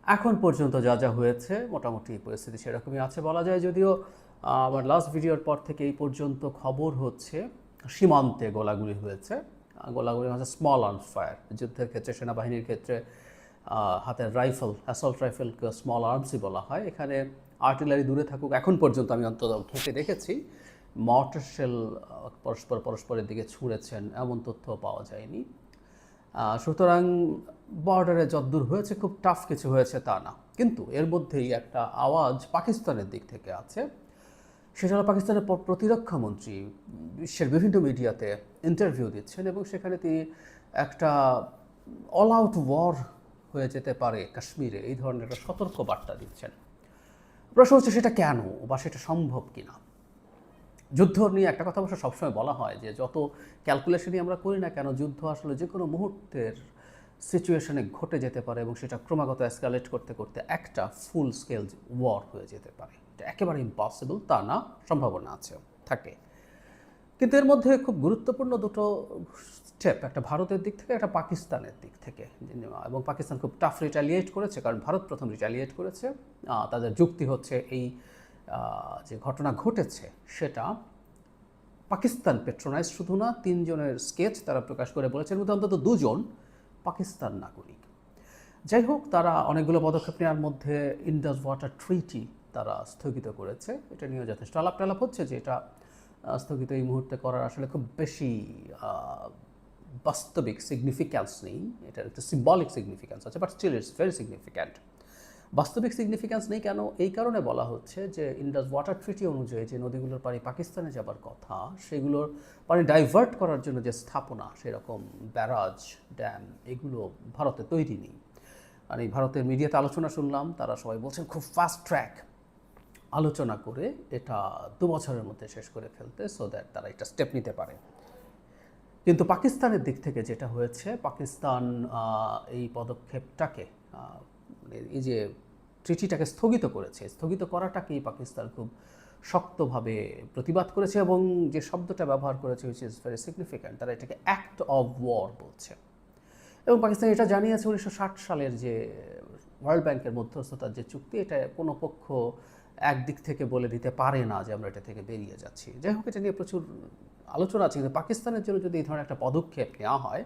এখন পর্যন্ত যা যা হয়েছে মোটামুটি পরিস্থিতি সেরকমই আছে বলা যায়। যদিও আমার লাস্ট ভিডিওর পর থেকে এই পর্যন্ত খবর হচ্ছে সীমান্তে গোলাগুলি হয়েছে। গোলাগুলি হচ্ছে স্মল আর্মস ফায়ার। যুদ্ধের ক্ষেত্রে, সেনাবাহিনীর ক্ষেত্রে হাতের রাইফেল, অ্যাসল্ট রাইফেলকে স্মল আর্মসই বলা হয়। এখানে আর্টিলারি দূরে থাকুক, এখন পর্যন্ত আমি অন্তত ঘেঁটে দেখেছি মর্টার শেল পরস্পরের দিকে ছুঁড়েছেন এমন তথ্য পাওয়া যায়নি। সুতরাং বর্ডারে যদ্দূর হয়েছে খুব টাফ কিছু হয়েছে তা না, কিন্তু এর মধ্যেই একটা আওয়াজ পাকিস্তানের দিক থেকে আছে। সেটা হলো পাকিস্তানের প্রতিরক্ষা মন্ত্রী বিশ্বের বিভিন্ন মিডিয়াতে ইন্টারভিউ দিচ্ছেন এবং সেখানে তিনি একটা অল আউট ওয়ার হয়ে যেতে পারে কাশ্মীরে, এই ধরনের একটা সতর্ক বার্তা দিচ্ছেন। প্রশ্ন হচ্ছে সেটা কেন বা সেটা সম্ভব কিনা। যুদ্ধ নিয়ে একটা কথা অবশ্য সবসময় বলা হয় যে যত ক্যালকুলেশনই আমরা করি না কেন, যুদ্ধ আসলে যে কোনো মুহূর্তের সিচুয়েশনে ঘটে যেতে পারে এবং সেটা ক্রমাগত এসকালেট করতে করতে একটা ফুল স্কেল ওয়ার হয়ে যেতে পারে। এটা একেবারে ইম্পসিবল তা না, সম্ভাবনা আছে, থাকে। কিন্তু এর মধ্যে খুব গুরুত্বপূর্ণ দুটো স্টেপ, একটা ভারতের দিক থেকে, একটা পাকিস্তানের দিক থেকে। এবং পাকিস্তান খুব টাফ রিটালিয়েট করেছে, কারণ ভারত প্রথম রিটালিয়েট করেছে। তাদের যুক্তি হচ্ছে এই যে ঘটনা ঘটেছে সেটা পাকিস্তান পেট্রোনাইজ শুধু না, তিনজনের স্কেচ তারা প্রকাশ করে বলেছে, এর মধ্যে অন্তত দুজন পাকিস্তান নাগরিক। যাই হোক, তারা অনেকগুলো পদক্ষেপ নেওয়ার মধ্যে ইন্ডাস ওয়াটার ট্রিটি তারা স্থগিত করেছে। এটা নিয়েও যথেষ্ট আলাপ টালাপ হচ্ছে যে এটা স্থগিত এই মুহূর্তে করার আসলে খুব বেশি বাস্তবিক সিগনিফিক্যান্স নেই। এটার একটা সিম্বলিক সিগনিফিক্যান্স আছে, but still it's very significant. বাস্তবিক সিগনিফিক্যান্স নেই কেন? এই কারণে বলা হচ্ছে যে ইন্ডাস ওয়াটার ট্রিটি অনুযায়ী যে নদীগুলোর পানি পাকিস্তানে যাবার কথা, সেগুলোর পানি ডাইভার্ট করার জন্য যে স্থাপনা, সেরকম ব্যারাজ, ড্যাম, এগুলো ভারতে তৈরি নেই। আর এই ভারতের মিডিয়াতে আলোচনা শুনলাম, তারা সবাই বলছেন খুব ফাস্ট ট্র্যাক আলোচনা করে এটা 2 বছরের মধ্যে শেষ করে ফেলতে, সো দ্যাট তারা একটা স্টেপ নিতে পারে। কিন্তু পাকিস্তানের দিক থেকে যেটা হয়েছে, পাকিস্তান এই পদক্ষেপটাকে এই যে ট্রিটিটাকে স্থগিত করেছে, স্থগিত করাটাকেই পাকিস্তান খুব শক্তভাবে প্রতিবাদ করেছে এবং যে শব্দটা ব্যবহার করেছে হুইচ ইজ ভেরি সিগনিফিক্যান্ট, তারা এটাকে অ্যাক্ট অফ ওয়ার বলছে। এবং পাকিস্তান এটা জানিয়েছে 1960 সালের যে ওয়ার্ল্ড ব্যাংকের মধ্যস্থতার যে চুক্তি, এটা কোনো পক্ষ একদিক থেকে বলে দিতে পারে না যে আমরা এটা থেকে বেরিয়ে যাচ্ছি। যাই হোক, এটা নিয়ে প্রচুর আলোচনা আছে, কিন্তু পাকিস্তানের জন্য যদি এই ধরনের একটা পদক্ষেপ নেওয়া হয়,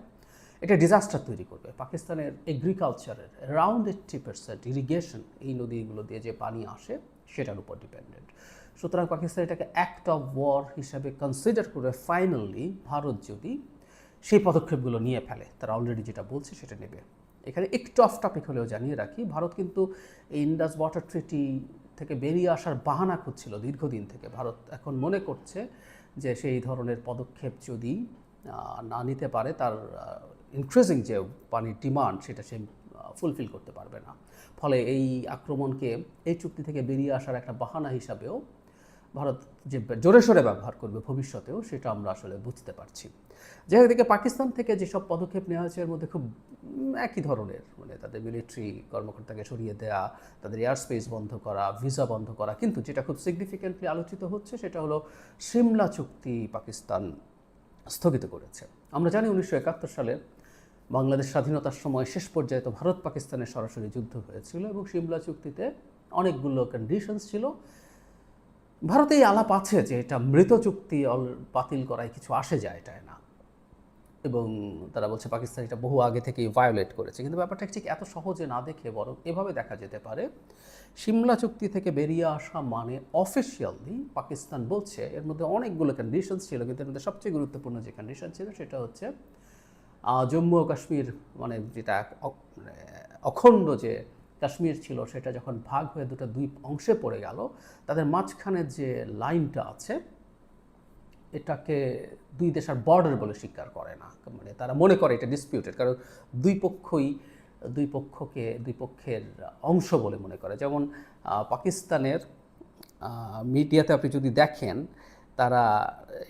এটা ডিজাস্টার তৈরি করবে। পাকিস্তানের এগ্রিকালচারের অ্যারাউন্ড 80% ইরিগেশন এই নদীগুলো দিয়ে যে পানি আসে সেটার উপর ডিপেন্ডেন্ট। সুতরাং পাকিস্তান এটাকে অ্যাক্ট অফ ওয়ার হিসাবে কনসিডার করে ফাইনালি ভারত যদি সেই পদক্ষেপগুলো নিয়ে ফেলে, তারা অলরেডি যেটা বলছে সেটা নেবে। এখানে একটু অফ টপিক হলেও জানিয়ে রাখি, ভারত কিন্তু এই ইন্ডাস ওয়াটার ট্রিটি থেকে বেরিয়ে আসার বাহানা খুঁজছিল দীর্ঘদিন থেকে। ভারত এখন মনে করছে যে সেই ধরনের পদক্ষেপ যদি না নিতে পারে, তার ইনক্রিজিং যে পানির ডিমান্ড সেটা সে ফুলফিল করতে পারবে না। ফলে এই আক্রমণকে এই চুক্তি থেকে বেরিয়ে আসার একটা বাহানা হিসাবেও ভারত যে জোরে সোরে ব্যবহার করবে ভবিষ্যতেও, সেটা আমরা আসলে বুঝতে পারছি। যাই হোক, এদিকে পাকিস্তান থেকে যেসব পদক্ষেপ নেওয়া হয়েছে এর মধ্যে খুব একই ধরনের, মানে তাদের মিলিটারি কর্মকর্তাকে সরিয়ে দেওয়া, তাদের এয়ার স্পেস বন্ধ করা, ভিসা বন্ধ করা। কিন্তু যেটা খুব সিগনিফিক্যান্টলি আলোচিত হচ্ছে সেটা হলো সিমলা চুক্তি পাকিস্তান স্থগিত করেছে। আমরা জানি 1971 সালে বাংলাদেশ স্বাধীনতার সময় শেষ পর্যায়ে তো ভারত পাকিস্তানের সরাসরি যুদ্ধ হয়েছিল এবং সিমলা চুক্তিতে অনেকগুলো কন্ডিশনস ছিল। ভারতে এই আলাপ আছে যে এটা মৃত চুক্তি, বাতিল করায় কিছু আসে যায় এটায় না, এবং তারা বলছে পাকিস্তান এটা বহু আগে থেকেই ভায়োলেট করেছে। কিন্তু ব্যাপারটা ঠিক এত সহজে না দেখে বরং এভাবে দেখা যেতে পারে, সিমলা চুক্তি থেকে বেরিয়ে আসা মানে অফিসিয়ালি পাকিস্তান বলছে এর মধ্যে অনেকগুলো কন্ডিশনস ছিল, কিন্তু এর মধ্যে সবচেয়ে গুরুত্বপূর্ণ যে কন্ডিশন ছিল সেটা হচ্ছে জম্মু ও কাশ্মীর, মানে যেটা অখণ্ড যে কাশ্মীর ছিল, সেটা যখন ভাগ হয়ে দুই অংশে পড়ে গেল, তাদের মাঝখানে যে লাইনটা আছে এটাকে দুই দেশের বর্ডার বলে স্বীকার করে না। মানে তারা মনে করে এটা ডিসপিউটেড, কারণ দুই পক্ষের অংশ বলে মনে করে। যেমন পাকিস্তানের মিডিয়াতে আপনি যদি দেখেন, তারা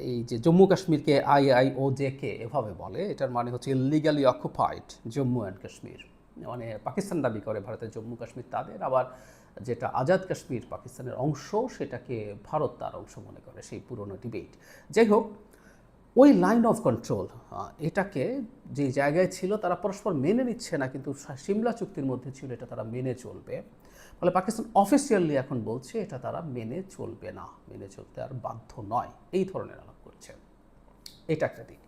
এই যে জম্মু কাশ্মীরকে IIOJ-কে এভাবে বলে, এটার মানে হচ্ছে illegally occupied Jammu and Kashmir. মানে পাকিস্তান দাবি করে ভারতের জম্মু কাশ্মীর তাদের, আবার যেটা আজাদ কাশ্মীর পাকিস্তানের অংশ সেটাকে ভারত তার অংশ মনে করে, সেই পুরনো ডিবেট। যাই হোক, ওই লাইন অফ কন্ট্রোল এটাকে যে জায়গায় ছিল তারা পরস্পর মেনে নিচ্ছে না, কিন্তু সিমলা চুক্তির মধ্যে ছিল এটা তারা মেনে চলবে। ফলে পাকিস্তান অফিসিয়ালি এখন বলছে এটা তারা মেনে চলবে না, মেনে চলতে আর বাধ্য নয়, এই ধরনের আলাপ করছে। এটা একটা দিক।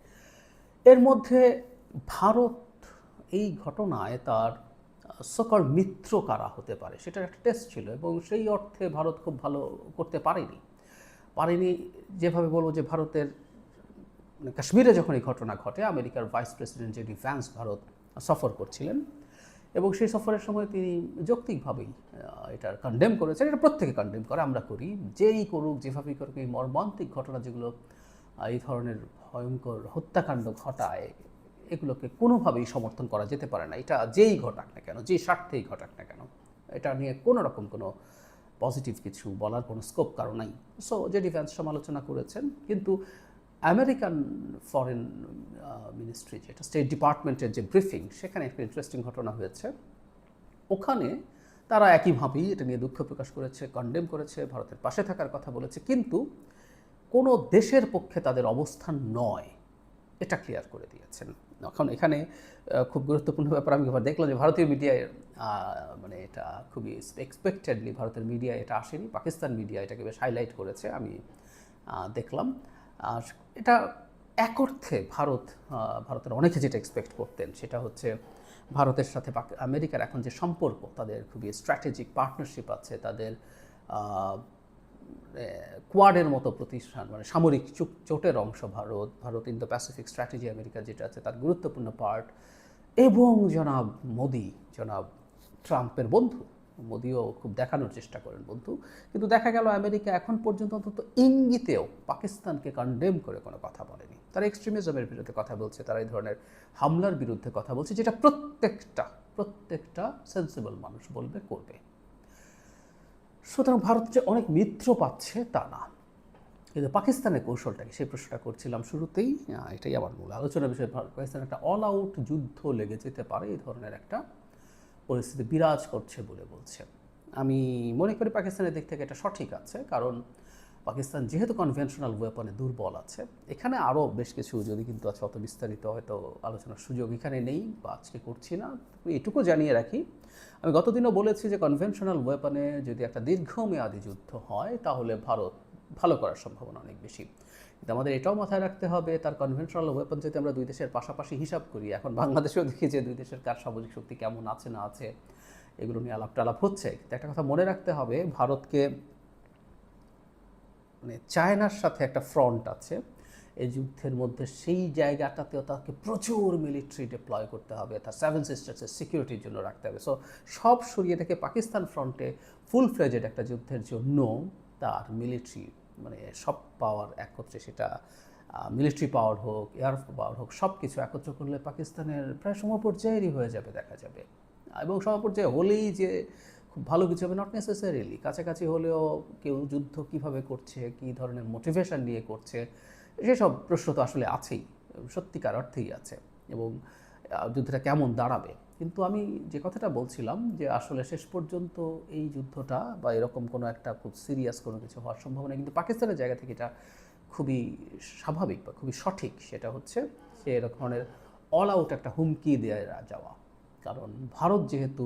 এর মধ্যে ভারত এই ঘটনায় তার সকল মিত্র কারা হতে পারে সেটার একটা টেস্ট ছিল, এবং সেই অর্থে ভারত খুব ভালো করতে পারেনি যেভাবে বলবো যে ভারতের কাশ্মীরে যখন এই ঘটনা ঘটে, আমেরিকার vice president JD Vance Bharat সফর করছিলেন, এবং সেই সফরের সময় তিনি যৌক্তিকভাবেই এটার কন্ডেম করেছেন। এটা প্রত্যেকে কন্ডেম করে, আমরা করি, যেই করুক যেভাবেই করুক এই মর্মান্তিক ঘটনা যেগুলো এই ধরনের ভয়ঙ্কর হত্যাকাণ্ড ঘটায়, এগুলোকে কোনোভাবেই সমর্থন করা যেতে পারে না। এটা যেই ঘটাক না কেন, যে স্বার্থেই ঘটাক না কেন, এটা নিয়ে কোনো রকম কোনো পজিটিভ কিছু বলার কোনো স্কোপ কারো নাই। সো জেডি ভ্যান্স সমালোচনা করেছেন, কিন্তু আমেরিকান ফরেন মিনিস্ট্রি যেটা স্টেট ডিপার্টমেন্টের যে ব্রিফিং, সেখানে একটা ইন্টারেস্টিং ঘটনা হয়েছে। ওখানে তারা একইভাবেই এটা নিয়ে দুঃখ প্রকাশ করেছে, কন্ডেম করেছে, ভারতের পাশে থাকার কথা বলেছে, কিন্তু কোনো দেশের পক্ষে তাদের অবস্থান নয়, এটা ক্লিয়ার করে দিয়েছেন। এখন এখানে খুব গুরুত্বপূর্ণ ব্যাপার আমি এবার দেখলাম যে ভারতীয় মিডিয়ায় মানে এটা খুবই এক্সপেক্টেডলি ভারতের মিডিয়ায় এটা আসেনি, পাকিস্তান মিডিয়া এটাকে বেশ হাইলাইট করেছে, আমি দেখলাম। আর এটা এক অর্থে ভারতের অনেকে যেটা এক্সপেক্ট করতেন সেটা হচ্ছে ভারতের সাথে আমেরিকার এখন যে সম্পর্ক, তাদের খুবই স্ট্র্যাটেজিক পার্টনারশিপ আছে, তাদের কোয়াডের মতো প্রতিষ্ঠান, মানে সামরিক জোটের অংশ Bharat Indo Pacific strategy America যেটা আছে তার গুরুত্বপূর্ণ পার্ট, এবং জনাব ট্রাম্পের বন্ধু, মোদিও খুব দেখানোর চেষ্টা করেন বন্ধু, কিন্তু দেখা গেল আমেরিকা এখন পর্যন্ত অন্তত ইঙ্গিতেও পাকিস্তানকে কন্ডেম করে কোনো কথা বলেনি। তারা এক্সট্রিমিজমের বিরুদ্ধে কথা বলছে, তারা এই ধরনের হামলার বিরুদ্ধে কথা বলছে, যেটা প্রত্যেকটা সেন্সিবল মানুষ বলবে করবে। সুতরাং ভারত যে অনেক মিত্র পাচ্ছে তা না, কিন্তু পাকিস্তানের কৌশলটাকে, সেই প্রশ্নটা করছিলাম শুরুতেই, এটাই আমার মূল আলোচনার বিষয়। পাকিস্তানের একটা অল আউট যুদ্ধ লেগে যেতে পারে, এই ধরনের একটা পরিস্থিতি বিরাজ করছে বলে বলছে। আমি মনে করি পাকিস্তানের দিক থেকে এটা সঠিক আছে, কারণ পাকিস্তান যেহেতু কনভেনশনাল ওয়েপনে দুর্বল আছে, এখানে আরও বেশ কিছু যদি কিন্তু আছে, অত বিস্তারিত হয়তো আলোচনার সুযোগ এখানে নেই বা আজকে করছি না। এটুকু জানিয়ে রাখি, আমি গতদিনও বলেছি যে কনভেনশনাল ওয়েপনে যদি একটা দীর্ঘমেয়াদী যুদ্ধ হয় তাহলে ভারত ভালো করার সম্ভাবনা অনেক বেশি, কিন্তু আমাদের এটাও মাথায় রাখতে হবে তার কনভেনশনাল ওয়েপন যদি আমরা দুই দেশের পাশাপাশি হিসাব করি, এখন বাংলাদেশেও দেখি যে দুই দেশের কার সামরিক শক্তি কেমন আছে না আছে, এগুলো নিয়ে আলাপ হচ্ছে। কিন্তু একটা কথা মনে রাখতে হবে, ভারতকে মানে চায়নার সাথে একটা ফ্রন্ট আছে এই যুদ্ধের মধ্যে, সেই জায়গাটাতেও তাকে প্রচুর মিলিটারি ডিপ্লয় করতে হবে, তার সেভেন সিস্টার্সের সিকিউরিটির জন্য রাখতে হবে। সো সব সরিয়ে রেখে পাকিস্তান ফ্রন্টে ফুল ফ্লেজেড একটা যুদ্ধের জন্য তার মিলিটারি মানে সব পাওয়ার একত্রে, সেটা মিলিটারি পাওয়ার হোক, এয়ার পাওয়ার হোক, সব কিছু একত্র করলে পাকিস্তানের প্রায় সমপর্যায়েরই হয়ে যাবে দেখা যাবে। এবং সমপর্যায়ে হলেই যে খুব ভালো কিছু হবে নট নেসেসারিলি, কাছাকাছি হলেও কেউ যুদ্ধ কিভাবে করছে, কী ধরনের মোটিভেশন নিয়ে করছে, সেসব প্রশ্ন তো আসলে আছেই, সত্যিকার অর্থেই আছে, এবং যুদ্ধটা কেমন দাঁড়াবে। কিন্তু আমি যে কথাটা বলছিলাম যে আসলে শেষ পর্যন্ত এই যুদ্ধটা বা এরকম কোনো একটা খুব সিরিয়াস কোনো কিছু হওয়ার সম্ভাবনা, কিন্তু পাকিস্তানের জায়গা থেকে এটা খুবই স্বাভাবিক বা খুবই সঠিক, সেটা হচ্ছে সে এরকম ধরনের অল আউট একটা হুমকি দেওয়া যাওয়া। কারণ ভারত যেহেতু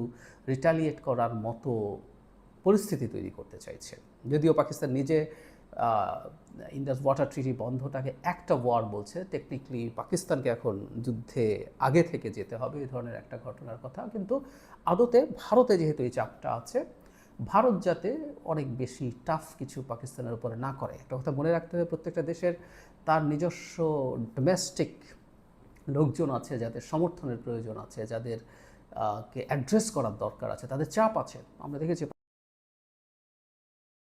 রিটালিয়েট করার মতো পরিস্থিতি তৈরি করতে চাইছে, যদিও পাকিস্তান নিজে ইন্ডাস ওয়াটার ট্রিটি বন্ধটাকে একটা ওয়ার বলছে, টেকনিক্যালি পাকিস্তানকে এখন যুদ্ধে আগে থেকে যেতে হবে, এই ধরনের একটা ঘটনার কথা। কিন্তু আদতে ভারতে যেহেতু এই চাপটা আছে, ভারত যাতে অনেক বেশি টাফ কিছু পাকিস্তানের উপরে না করে। একটা কথা মনে রাখতে হবে, প্রত্যেকটা দেশের তার নিজস্ব ডোমেস্টিক লোকজন আছে, যাদের সমর্থনের প্রয়োজন আছে, যাদের কে অ্যাড্রেস করার দরকার আছে, তাদের চাপ আছে। আমরা দেখেছি